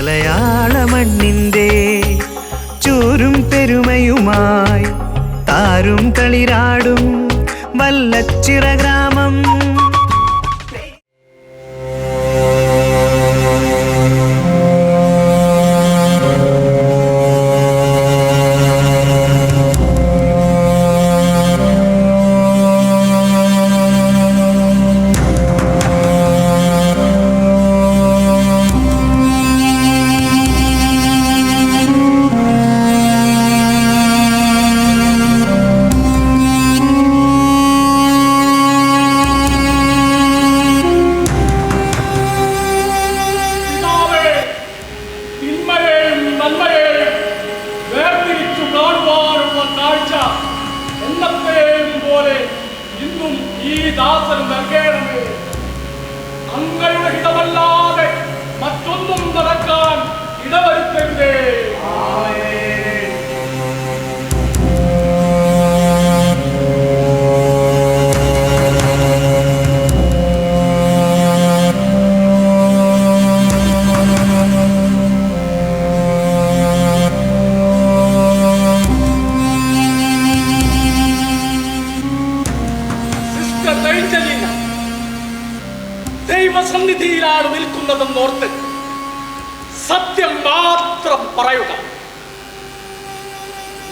മലയാള മണ്ണിൻ്റെ ചൂരും പെരുമയുമായി താരും തളിരാടും വല്ലച്ചിറ ഗ്രാമം. അങ്ങയുടെ ഹിതമല്ലാതെ മറ്റൊന്നും നടക്കാൻ ഇടവരുത്തരുതേ. ദൈവസന്നിധിയിലാണ് നിൽക്കുന്നതെന്നോർത്ത് സത്യം മാത്രം പറയുക.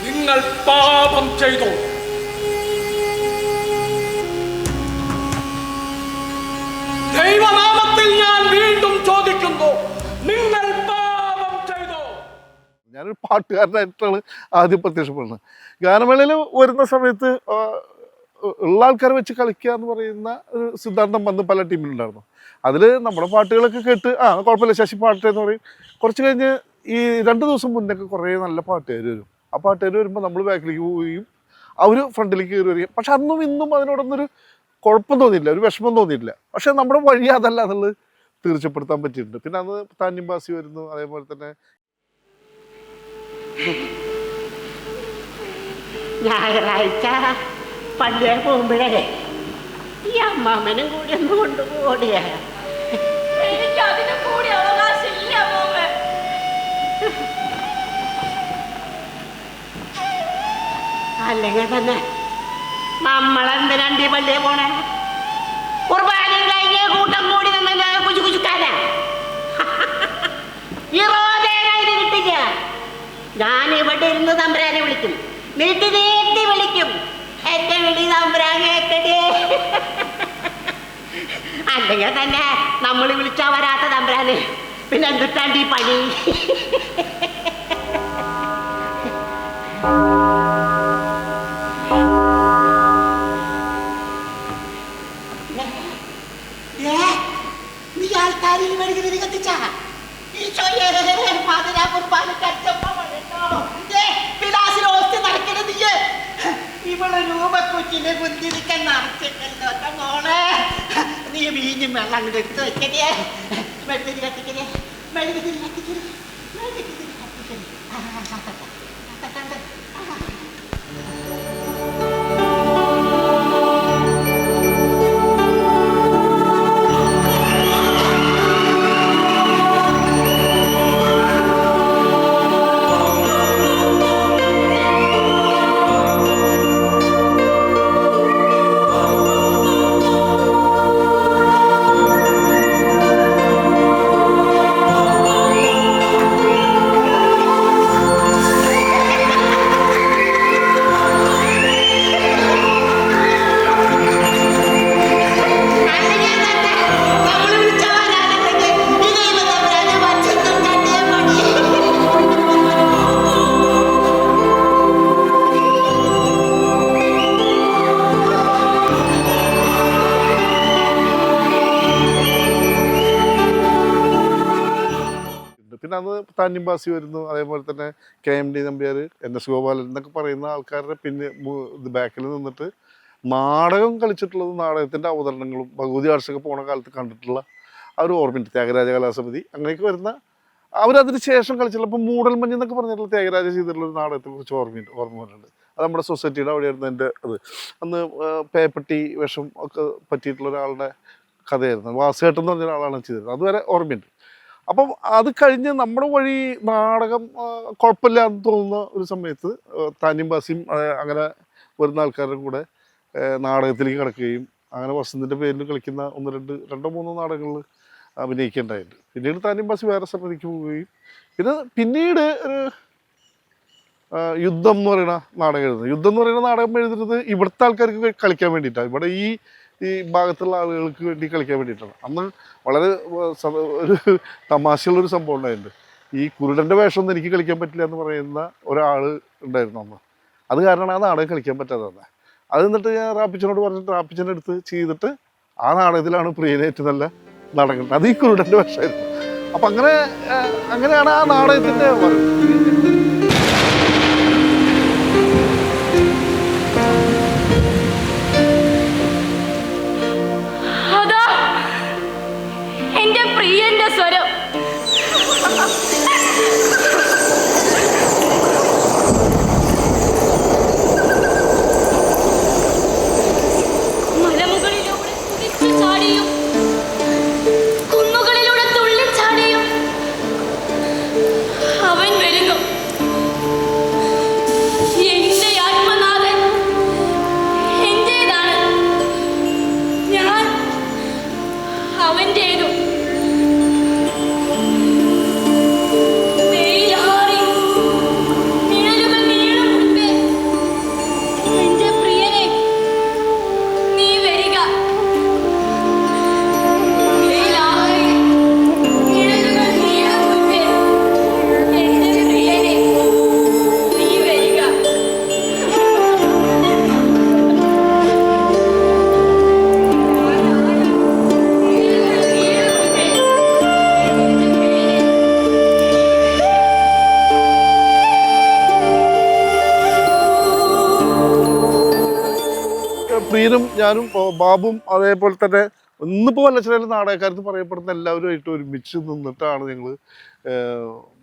നിങ്ങൾ പാപം ചെയ്തു. ദൈവനാമത്തിൽ ഞാൻ വീണ്ടും ചോദിക്കുന്നു, നിങ്ങൾ പാപം ചെയ്തു. ഞാനൊരു പാട്ടുകാരനായിട്ടാണ് ആദ്യം പ്രത്യക്ഷപ്പെടുന്നത്. ഗാനമേളയിൽ വരുന്ന സമയത്ത് ഉള്ള ആൾക്കാരെ വെച്ച് കളിക്കുക എന്ന് പറയുന്ന ഒരു സിദ്ധാന്തം വന്ന് പല ടീമിലുണ്ടായിരുന്നു. അതിൽ നമ്മുടെ പാട്ടുകളൊക്കെ കേട്ട് കുഴപ്പമില്ല ശശി പാട്ടെ എന്ന് പറയും. കുറച്ച് കഴിഞ്ഞ് ഈ 2 ദിവസം മുന്നൊക്കെ കുറേ നല്ല പാട്ടുകാർ വരും. ആ പാട്ടുകാർ വരുമ്പോൾ നമ്മൾ ബാക്കിലേക്ക് പോവുകയും അവർ ഫ്രണ്ടിലേക്ക് കയറി വരികയും. പക്ഷെ അന്നും ഇന്നും അതിനോടൊന്നൊരു കുഴപ്പം തോന്നിയില്ല, ഒരു വിഷമം തോന്നിയിട്ടില്ല. പക്ഷെ നമ്മുടെ വഴി അതല്ല എന്നുള്ളത് തീർച്ചപ്പെടുത്താൻ പറ്റിയിട്ടുണ്ട്. പിന്നെ അന്ന് താന്നിമ്പാസി വരുന്നു. അതേപോലെ തന്നെ ഞായറാഴ്ച പള്ളിയെ പോകുമ്പോഴേ ഈ അമ്മാമ്മനും കൂടി ഒന്ന് കൊണ്ടുപോടിയ. എനിക്ക് അതിന് കൂടി അവകാശമില്ല മോമ. അല്ലെങ്കിൽ തന്നെ നമ്മളെന്തിനണ്ടി പള്ളിയെ പോണേ? കുർബാനയും കഴിഞ്ഞ് കൂട്ടം കൂടി നിന്ന് കുച്ചു കുച്ചുക്കാനാ ഈ റോദേനായിട്ട് കിട്ടില്ല. ഞാൻ ഇവിടെ ഇരുന്ന് തമ്പുരാനെ വിളിക്കും, നീട്ടി നീട്ടി വിളിക്കും. എന്റെ വിളി തമ്പുരാൻ കേട്ടേ. അല്ലെങ്കിൽ തന്നെ നമ്മൾ വിളിച്ചാ വരാത്ത തമ്പുരാന് പിന്നെ എന്തിട്ടാണ്ട് ഈ പണി? നീ ആൾക്കാരിൽ മെഴുകുതിരി കത്തിച്ചാ ഇവളെ രൂപക്കൊച്ചിനെ കുന്തിരിക്കാൻ നടത്തിട്ടല്ലോ മോളെ. നീ വീഞ്ഞും വെള്ളം അങ്ങോട്ട് എടുത്ത് വെക്കണേ. മെഴുകുതിരി കത്തിക്കണേ, മെഴുകുതിരി കത്തിക്കണേ, മെഴുകുതിരി കത്തിക്കണേ. പിന്നെ അന്ന് താന്നിമ്പാസി വരുന്നു. അതേപോലെ തന്നെ KMD നമ്പ്യാർ, NS ഗോപാലൻ എന്നൊക്കെ പറയുന്ന ആൾക്കാരുടെ പിന്നെ ബാക്കിൽ നിന്നിട്ട് നാടകം കളിച്ചിട്ടുള്ളത്, നാടകത്തിൻ്റെ അവതരണങ്ങളും ഭഗവതി ആർട്സൊക്കെ പോണ കാലത്ത് കണ്ടിട്ടുള്ള ആ ഒരു ഓർമ്മയുണ്ട്. ത്യാഗരാജ കലാസമിതി അങ്ങനെയൊക്കെ വരുന്ന അവരതിന് ശേഷം കളിച്ചിട്ടുള്ള ഇപ്പോൾ മൂടൽമഞ്ഞ് എന്നൊക്കെ പറഞ്ഞിട്ടുള്ള ത്യാഗരാജ ചെയ്തിട്ടുള്ള ഒരു നാടകത്തെ കുറിച്ച് ഓർമ്മ വരുന്നുണ്ട്. അത് നമ്മുടെ സൊസൈറ്റിയുടെ അവിടെയായിരുന്നു എൻ്റെ അത്. അന്ന് പേപ്പട്ടി വിഷം ഒക്കെ പറ്റിയിട്ടുള്ള ഒരാളുടെ കഥയായിരുന്നു. വാസുകേട്ടൻ എന്ന് പറഞ്ഞ ഒരാളാണ് ചെയ്തിരുന്നത്. അതുവരെ ഓർമ്മയുണ്ട്. അപ്പം അത് കഴിഞ്ഞ് നമ്മുടെ വഴി നാടകം കുഴപ്പമില്ല എന്ന് തോന്നുന്ന ഒരു സമയത്ത് താനിം ബാസിയും അങ്ങനെ വരുന്ന ആൾക്കാരുടെ കൂടെ നാടകത്തിലേക്ക് കിടക്കുകയും അങ്ങനെ വസന്തിൻ്റെ പേരിൽ കളിക്കുന്ന രണ്ടോ മൂന്നോ നാടകങ്ങളിൽ അഭിനയിക്കേണ്ടായിട്ടുണ്ട്. പിന്നീട് താനിം ബാസി വേറെ സ്ഥലത്തേക്ക് പോവുകയും പിന്നീട് ഒരു യുദ്ധം എന്ന് പറയുന്ന നാടകം എഴുതുന്നത്. യുദ്ധം എന്ന് പറയുന്ന നാടകം എഴുതുന്നത് ഇവിടുത്തെ ആൾക്കാർക്ക് കളിക്കാൻ വേണ്ടിയിട്ടാണ്, ഇവിടെ ഈ ഭാഗത്തുള്ള ആളുകൾക്ക് വേണ്ടി കളിക്കാൻ വേണ്ടിയിട്ടാണ്. അന്ന് വളരെ ഒരു തമാശയുള്ളൊരു സംഭവം ഉണ്ടായിട്ടുണ്ട്. ഈ കുരുടൻ്റെ വേഷമൊന്നും എനിക്ക് കളിക്കാൻ പറ്റില്ല എന്ന് പറയുന്ന ഒരാൾ ഉണ്ടായിരുന്നു അന്ന്. അത് കാരണമാണ് ആ നാടകം കളിക്കാൻ പറ്റാതെ തന്നെ. അത് എന്നിട്ട് ഞാൻ റാപ്പിച്ചനോട് പറഞ്ഞിട്ട് റാപ്പിച്ചൻ്റെ അടുത്ത് ചെയ്തിട്ട് ആ നാടകത്തിലാണ് പ്രിയനേറ്റ് നല്ല നാടകം. അത് ഈ കുരുടൻ്റെ വേഷമായിരുന്നു. അപ്പം അങ്ങനെയാണ് ആ നാടകത്തിൻ്റെ പ്രിയന്റെ സ്വരം. മലമുകളിലൂടെ കുതിച്ചു ചാടിയും കുന്നുകളിലൂടെ തുള്ളിച്ചാടിയും അവൻ വരുന്നു. എന്റെ ആത്മനാഥൻ എന്റേതാണ്, ഞാൻ അവന്റേതും. പ്രിയനും ഞാനും ബാബും അതേപോലെ തന്നെ ഇന്നിപ്പോൾ വല്ലച്ചിറയിലെ നാടകക്കാരത്ത് പറയപ്പെടുന്ന എല്ലാവരുമായിട്ട് ഒരുമിച്ച് നിന്നിട്ടാണ് ഞങ്ങൾ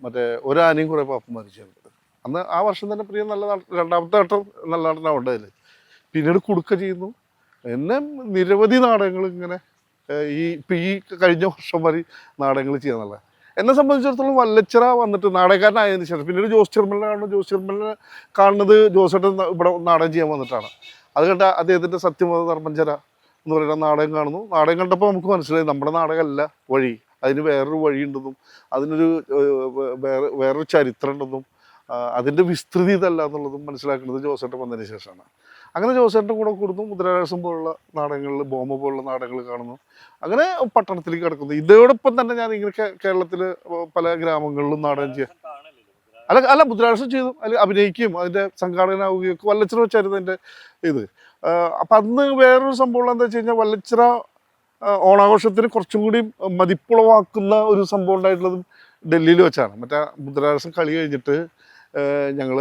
മറ്റേ ഒരാനയും കുറേ പാപ്പന്മാരും ചേർന്നത്. അന്ന് ആ വർഷം തന്നെ പ്രിയ രണ്ടാമത്തെ ഘട്ടം നല്ല നടനാണ് ഉണ്ടായില്ല. പിന്നീട് കുടുക്ക ചെയ്യുന്നു. എന്നെ നിരവധി നാടകങ്ങൾ ഇങ്ങനെ ഈ കഴിഞ്ഞ വർഷം വരെ നാടകങ്ങൾ ചെയ്യാന്നുള്ള. എന്നെ സംബന്ധിച്ചിടത്തോളം വല്ലച്ചിറ വന്നിട്ട് നാടകക്കാരനായതിനു ശേഷം പിന്നീട് ജോസ് ചെറുമലിനെ കാണുന്നത് ജോസേട്ടൻ ഇവിടെ നാടകം ചെയ്യാൻ വന്നിട്ടാണ്. അത് കണ്ട അദ്ദേഹത്തിൻ്റെ സത്യമത ധർമ്മഞ്ചര എന്ന് പറയുന്ന നാടകം കാണുന്നു. നാടകം കണ്ടപ്പോൾ നമുക്ക് മനസ്സിലായി നമ്മുടെ നാടകമല്ല വഴി, അതിന് വേറൊരു വഴിയുണ്ടെന്നും അതിനൊരു വേറൊരു ചരിത്രം ഉണ്ടെന്നും അതിൻ്റെ വിസ്തൃതി ഇതല്ല എന്നുള്ളതും മനസ്സിലാക്കുന്നത് ജോസേട്ടൻ വന്നതിന് ശേഷമാണ്. അങ്ങനെ ജോസേട്ടൻ്റെ കൂടെ കൂടുന്നു. മുദ്രാരാസം പോലുള്ള നാടകങ്ങളിൽ, ബോംബ പോലുള്ള നാടകങ്ങൾ കാണുന്നു. അങ്ങനെ പട്ടണത്തിലേക്ക് കിടക്കുന്നു. ഇതോടൊപ്പം തന്നെ ഞാൻ ഇങ്ങനെ കേരളത്തിൽ പല ഗ്രാമങ്ങളിലും നാടകം ചെയ്യാം. അല്ല മുദ്രാരാസം ചെയ്തു, അല്ലെങ്കിൽ അഭിനയിക്കുകയും അതിൻ്റെ സംഘാടകനാവുകയും ഒക്കെ വല്ലച്ചിറ വെച്ചായിരുന്നു എൻ്റെ ഇത്. അപ്പം അന്ന് വേറൊരു സംഭവം എന്താ വെച്ച് കഴിഞ്ഞാൽ വല്ലച്ചിറ ഓണാഘോഷത്തിന് കുറച്ചും കൂടി മതിപ്പുളവാക്കുന്ന ഒരു സംഭവം ഉണ്ടായിട്ടുള്ളതും ഡൽഹിയിൽ വെച്ചാണ്. മറ്റേ മുദ്രാരാസം കളി കഴിഞ്ഞിട്ട് ഞങ്ങൾ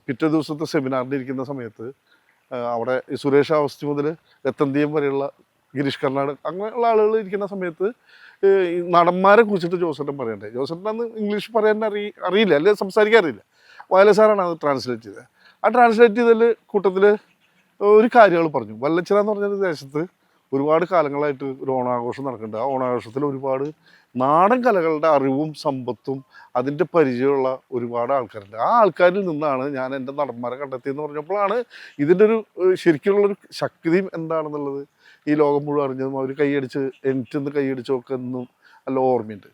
പിറ്റേ ദിവസത്തെ സെമിനാറിൻ്റെ ഇരിക്കുന്ന സമയത്ത് അവിടെ സുരേഷ് അവസ്ഥ മുതൽ രത്തന്തിയം വരെയുള്ള ഗിരീഷ് കർണാട് അങ്ങനെയുള്ള ആളുകൾ ഇരിക്കുന്ന സമയത്ത് ഈ നടന്മാരെ കുറിച്ചിട്ട് ജോസേട്ടൻ പറയണ്ടേ. ജോസേട്ടൻ അന്ന് ഇംഗ്ലീഷ് പറയാൻ അറിയില്ല, അല്ലെങ്കിൽ സംസാരിക്കാൻ അറിയില്ല. വയലസാറാണ് അത് ട്രാൻസ്ലേറ്റ് ചെയ്തത്. ആ ട്രാൻസ്ലേറ്റ് ചെയ്തതിൽ കൂട്ടത്തിൽ ഒരു കാര്യങ്ങൾ പറഞ്ഞു. വല്ലച്ചിറ എന്ന് പറഞ്ഞൊരു ദേശത്ത് ഒരുപാട് കാലങ്ങളായിട്ട് ഒരു ഓണാഘോഷം നടക്കുന്നുണ്ട്. ആ ഓണാഘോഷത്തിൽ ഒരുപാട് നാടൻ കലകളുടെ അറിവും സമ്പത്തും അതിൻ്റെ പരിചയമുള്ള ഒരുപാട് ആൾക്കാരുണ്ട്. ആ ആൾക്കാരിൽ നിന്നാണ് ഞാൻ എൻ്റെ നടന്മാരെ കണ്ടെത്തിയെന്ന് പറഞ്ഞപ്പോഴാണ് ഇതിൻ്റെ ഒരു ശരിക്കുള്ളൊരു ശക്തിയും എന്താണെന്നുള്ളത് ഈ ലോകം മുഴുവൻ അറിഞ്ഞതും അവർ കൈയടിച്ച് എനിച്ചെന്ന് കൈയടിച്ചൊക്കെ എന്നും നല്ല ഓർമ്മയുണ്ട്.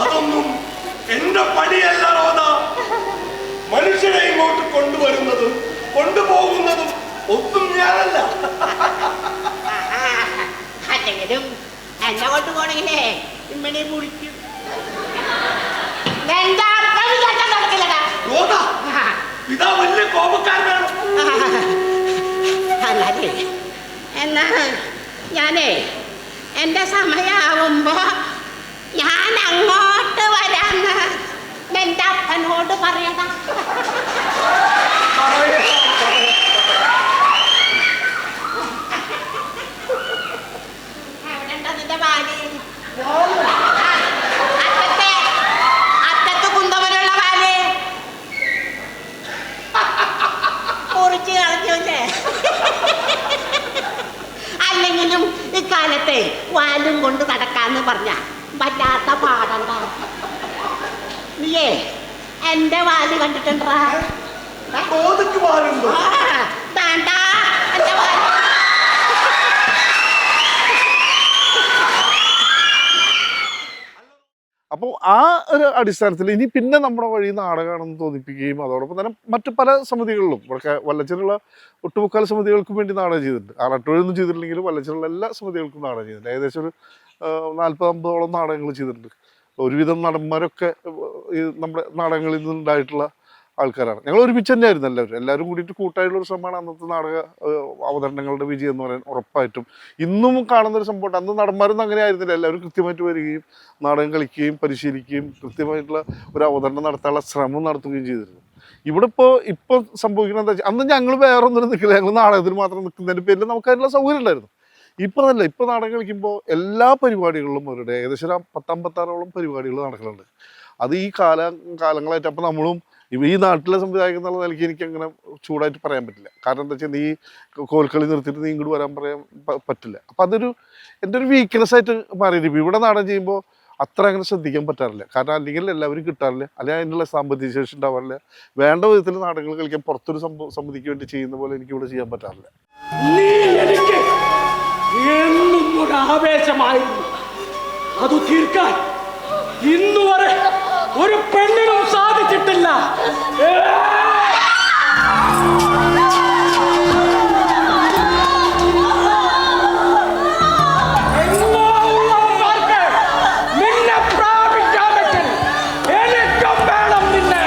അതൊന്നും എന്റെ പണിയല്ല റോദ. മനുഷ്യനെ ഇങ്ങോട്ട് കൊണ്ടുവരുന്നതും കൊണ്ടുപോകുന്നതും ഒന്നും ഞാനല്ല. അല്ലെങ്കിലും എന്നെ കൊണ്ടുപോണെങ്കിലേ ഇമ്മനെ മുടിക്കും. ഇതാ വലിയ കോപക്കാരനാണ്. എന്നാലേ ഞാനേ എന്റെ സമയാവുമ്പോ ഞാൻ അങ്ങോട്ട് വരാന്ന് എന്റെ അപ്പനോട് പറയടാ. എവിടെണ്ടാ നിന്റെ വാലി? അറ്റത്ത് കുന്തവനുള്ള വാല് കുറിച്ച് കളഞ്ഞേ. അല്ലെങ്കിലും ഇക്കാലത്തെ വാലും കൊണ്ട് നടക്കാന്ന് പറഞ്ഞ പറ്റാത്ത പാടണ്ട. നീയേ എന്റെ വാല് കണ്ടിട്ടുണ്ടാ? താണ്ടാ എന്റെ വാല്. അപ്പോൾ ആ ഒരു അടിസ്ഥാനത്തിൽ ഇനി പിന്നെ നമ്മുടെ വഴി നാടകമാണെന്ന് തോന്നിപ്പിക്കുകയും അതോടൊപ്പം തന്നെ മറ്റു പല സമിതികളിലും ഇവിടെ വല്ലച്ചിലുള്ള ഒട്ടുമുക്കാൽ സമിതികൾക്കും വേണ്ടി നാടകം ചെയ്തിട്ടുണ്ട്. ആറാട്ടൊഴിയൊന്നും ചെയ്തിട്ടില്ലെങ്കിലും വല്ലച്ചിലുള്ള എല്ലാ സമിതികൾക്കും നാടകം ചെയ്തിട്ടുണ്ട്. ഏകദേശം ഒരു 40-50ഓളം നാടകങ്ങൾ ചെയ്തിട്ടുണ്ട്. ഒരുവിധം നടന്മാരൊക്കെ ഈ നമ്മുടെ നാടകങ്ങളിൽ നിന്നുണ്ടായിട്ടുള്ള ആൾക്കാരാണ്. ഞങ്ങൾ ഒരുമിച്ച് തന്നെയായിരുന്നു എല്ലാവരും കൂടിയിട്ട് കൂട്ടായിട്ടുള്ളൊരു ശ്രമമാണ് അന്നത്തെ നാടക അവതരണങ്ങളുടെ വിജയം എന്ന് പറയാൻ ഉറപ്പായിട്ടും. ഇന്നും കാണുന്നൊരു സംഭവം. അന്ന് നടന്മാരൊന്നും അങ്ങനെ ആയിരുന്നില്ല. എല്ലാവരും കൃത്യമായിട്ട് വരികയും നാടകം കളിക്കുകയും പരിശീലിക്കുകയും കൃത്യമായിട്ടുള്ള ഒരു അവതരണം നടത്താനുള്ള ശ്രമം നടത്തുകയും ചെയ്തിരുന്നു. ഇവിടെ ഇപ്പോൾ സംഭവിക്കുന്നത് എന്താ വെച്ചാൽ, അന്ന് ഞങ്ങൾ വേറെ ഒന്നിനും നിൽക്കില്ല, ഞങ്ങൾ നാടകത്തിൽ മാത്രം നിൽക്കുന്നതിൻ്റെ പേരിൽ നമുക്ക് അതിനുള്ള സൗകര്യം ഉണ്ടായിരുന്നു. ഇപ്പോൾ അതല്ല. ഇപ്പോൾ നാടകം കളിക്കുമ്പോൾ എല്ലാ പരിപാടികളിലും അവരുടെ ഏകദേശം 50-56ഓളം പരിപാടികൾ നടക്കുന്നുണ്ട്. അത് ഈ കാലങ്ങളായിട്ട്. അപ്പോൾ നമ്മളും ഈ നാട്ടിലെ സംവിധായകൻ എന്നുള്ള നിലയ്ക്ക് എനിക്ക് അങ്ങനെ ചൂടായിട്ട് പറയാൻ പറ്റില്ല. കാരണം എന്താ വെച്ചാൽ നീ കോൽക്കളി നിർത്തിയിട്ട് നീ ഇങ്ങോട്ട് വരാൻ പറയാൻ പറ്റില്ല. അപ്പം അതൊരു എൻ്റെ ഒരു വീക്ക്നെസ് ആയിട്ട് മാറിയിരിക്കും. ഇവിടെ നാടകം ചെയ്യുമ്പോൾ അത്ര അങ്ങനെ ശ്രദ്ധിക്കാൻ പറ്റാറില്ല. കാരണം അല്ലെങ്കിൽ എല്ലാവരും കിട്ടാറില്ല, അല്ലെങ്കിൽ അതിനുള്ള സാമ്പത്തിക ശേഷി ഉണ്ടാവാറില്ല. വേണ്ട വിധത്തിൽ നാടകങ്ങൾ കളിക്കാൻ പുറത്തൊരു സമിതിക്ക് വേണ്ടി ചെയ്യുന്ന പോലെ എനിക്ക് ഇവിടെ ചെയ്യാൻ പറ്റാറില്ല. നീ എനിക്ക് എന്നും ഒരു ആവേശമായിരുന്നു. അത് തീർക്കാൻ ഇന്നുവരെ ഒരു പെണ്ണിനും സാധിച്ചിട്ടില്ല. നിന്നെ പ്രാപിക്കാമെങ്കിൽ എനിക്കും വേണം നിന്നെ.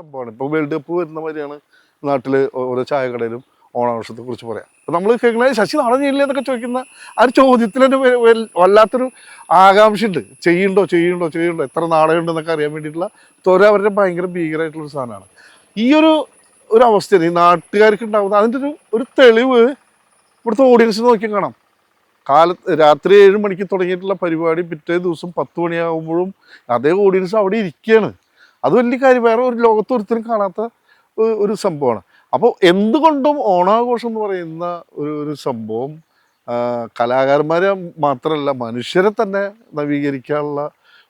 സംഭവമാണ്. ഇപ്പോൾ വേൾഡ് കപ്പ് വരുന്ന മാതിരിയാണ് നാട്ടിൽ ഓരോ ചായക്കടയിലും ഓണാഘോഷത്തെക്കുറിച്ച് പറയാം. അപ്പോൾ നമ്മൾ കേൾക്കുന്നത് ശശി നാളെ ചെയ്യില്ല എന്നൊക്കെ ചോദിക്കുന്ന ആ ഒരു ചോദ്യത്തിൽ തന്നെ വല്ലാത്തൊരു ആകാംക്ഷയുണ്ട്. ചെയ്യുന്നുണ്ടോ എത്ര നാടകമുണ്ടെന്നൊക്കെ അറിയാൻ വേണ്ടിയിട്ടുള്ള ത്വര അവരുടെ ഭയങ്കര ഭീകരമായിട്ടുള്ളൊരു സാധനമാണ്. ഈ ഒരു അവസ്ഥയാണ് ഈ നാട്ടുകാർക്ക് ഉണ്ടാകുന്നത്. അതിൻ്റെ ഒരു തെളിവ് ഇവിടുത്തെ ഓഡിയൻസ് നോക്കിയാൽ കാണാം. രാത്രി 7 മണിക്ക് തുടങ്ങിയിട്ടുള്ള പരിപാടി പിറ്റേ ദിവസം 10 മണിയാകുമ്പോഴും അതേ ഓഡിയൻസ് അവിടെ ഇരിക്കുകയാണ്. അത് വലിയ കാര്യം, വേറെ ഒരു ലോകത്തൊരുത്തരും കാണാത്ത ഒരു സംഭവമാണ്. അപ്പോൾ എന്തുകൊണ്ടും ഓണാഘോഷം എന്ന് പറയുന്ന ഒരു സംഭവം കലാകാരന്മാരെ മാത്രമല്ല മനുഷ്യരെ തന്നെ നവീകരിക്കാനുള്ള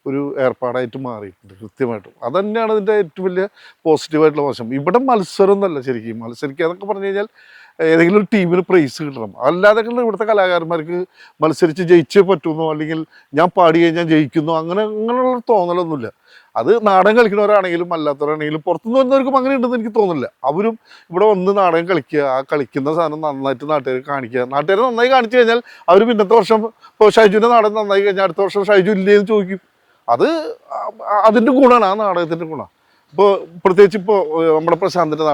ഒരു ഏർപ്പാടായിട്ട് മാറിയിട്ടുണ്ട് കൃത്യമായിട്ടും. അത് തന്നെയാണ് ഇതിൻ്റെ ഏറ്റവും വലിയ പോസിറ്റീവായിട്ടുള്ള വശം. ഇവിടെ മത്സരം എന്നല്ല, ശരിക്കും മത്സരിക്കുക എന്നൊക്കെ പറഞ്ഞു കഴിഞ്ഞാൽ ഏതെങ്കിലും ഒരു ടീമിന് പ്രൈസ് കിട്ടണം. അല്ലാതെ ഇവിടുത്തെ കലാകാരന്മാർക്ക് മത്സരിച്ച് ജയിച്ചേ പറ്റുന്നോ അല്ലെങ്കിൽ ഞാൻ പാടി കഴിഞ്ഞാൽ ജയിക്കുന്നോ അങ്ങനെയുള്ള തോന്നലൊന്നുമില്ല. അത് നാടകം കളിക്കുന്നവരാണെങ്കിലും അല്ലാത്തവരാണെങ്കിലും പുറത്തുനിന്ന് വരുന്നവർക്കും അങ്ങനെ ഉണ്ടെന്ന് എനിക്ക് തോന്നുന്നില്ല. അവരും ഇവിടെ വന്ന് നാടകം കളിക്കുക, ആ കളിക്കുന്ന സാധനം നന്നായിട്ട് നാട്ടുകാർ കാണിക്കുക. നാട്ടുകാർ നന്നായി കാണിച്ചു കഴിഞ്ഞാൽ അവർ പിന്നത്തെ വർഷം ഇപ്പോൾ ഷൈജുവിൻ്റെ നാടകം നന്നായി കഴിഞ്ഞാൽ അടുത്ത വർഷം ഷൈജു ഇല്ലേന്ന് ചോദിക്കും. അത് അതിൻ്റെ ഗുണമാണ്, ആ നാടകത്തിൻ്റെ ഗുണം. ഇപ്പോൾ പ്രത്യേകിച്ച് ഇപ്പോൾ നമ്മുടെ പ്രശാന്തിൻ്റെ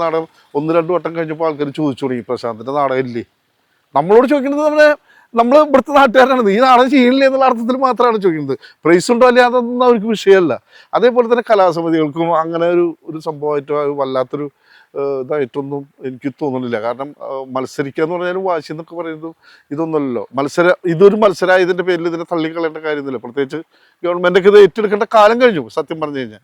നാടകം 1-2 വട്ടം കഴിഞ്ഞപ്പോൾ ആൾക്കാർ ചോദിച്ചു തുടങ്ങി, പ്രശാന്തിൻ്റെ നാടകം ഇല്ലേ? നമ്മളോട് ചോദിക്കുന്നത് നമ്മൾ ഇവിടുത്തെ നാട്ടുകാരാണ്, ഈ നാടകം ചെയ്യില്ലേ എന്നുള്ള അർത്ഥത്തിൽ മാത്രമാണ് ചോദിക്കുന്നത്. പ്രൈസ് ഉണ്ടോ അല്ലേ അതൊന്നും അവർക്ക് വിഷയമല്ല. അതേപോലെ തന്നെ കലാസമിതികൾക്കും അങ്ങനെ ഒരു സംഭവമായിട്ട് വല്ലാത്തൊരു ഇതായിട്ടൊന്നും എനിക്ക് തോന്നുന്നില്ല. കാരണം മത്സരിക്കുക എന്ന് പറഞ്ഞാൽ വാശി എന്നൊക്കെ പറയുന്നത് ഇതൊന്നുമല്ലല്ലോ. ഇതൊരു മത്സരമായതിൻ്റെ പേരിൽ ഇതിനെ തള്ളിക്കളയേണ്ട കാര്യമൊന്നുമില്ല. പ്രത്യേകിച്ച് ഗവൺമെൻറ്റൊക്കെ ഇത് ഏറ്റെടുക്കേണ്ട കാലം കഴിഞ്ഞു സത്യം പറഞ്ഞു കഴിഞ്ഞാൽ.